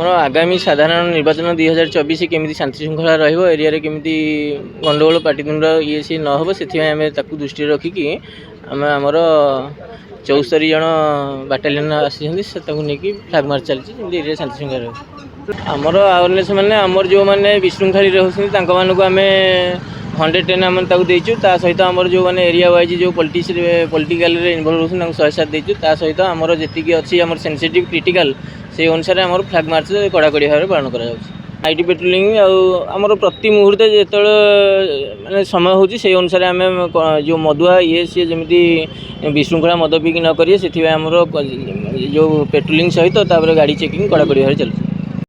ଆମର ଆଗାମୀ ସାଧାରଣ ନିର୍ବାଚନ 2024 କେମିତି ଶାନ୍ତି ଶୃଙ୍ଖଳା ରହିବ, ଏରିଆରେ କେମିତି ଗଣ୍ଡଗୋଳ ପାଟିତୁଣ୍ଡ ଇଏ ସିଏ ନ ହେବ, ସେଥିପାଇଁ ଆମେ ତାକୁ ଦୃଷ୍ଟିରେ ରଖିକି ଆମେ ଆମର 74 ଜଣ ବାଟାଲିୟନ ଆସିଛନ୍ତି, ସେ ତାକୁ ନେଇକି ଫ୍ଲାଗ ମାର୍ଚ୍ଚ ଚାଲିଛି ଯେମିତି ଏରିଆ ଶାନ୍ତି ଶୃଙ୍ଖଳା ରହିବ। ଆମର ଆୱାରନେସ୍ ମାନେ ଆମର ଯେଉଁମାନେ ବିଶୃଙ୍ଖଳୀ ରହୁଛନ୍ତି ତାଙ୍କମାନଙ୍କୁ ଆମେ 110 ଆମେ ତାକୁ ଦେଇଛୁ। ତା ସହିତ ଆମର ଯେଉଁମାନେ ଏରିଆ ୱାଇଜ୍ ଯେଉଁ ପଲିଟିକାଲରେ ଇନଭଲ୍ଭ ରହୁଛନ୍ତି ତାଙ୍କୁ 107 ଦେଇଛୁ। ତା ସହିତ ଆମର ଯେତିକି ଅଛି ଆମର ସେନ୍ସିଟିଭ୍ କ୍ରିଟିକାଲ সেই অনুসারে আমার ফ্ল্যাগ মার্চ কড়াকড়ি ভাবে পালন করা যাচ্ছে। আইটি পেট্রোলিং আমার প্রতি মুহূর্তে যেতবে মানে সময় হচ্ছে সেই অনুসারে আমি যে মদুয়া ইয়ে সি যেমি বিশৃঙ্খলা মদ পিকি ন করিয়ে সেপাই আমার যে পেট্রোলিং সহিত তারপরে গাড়ি চেকিং কড়াকড়ি ভাবে চালছে।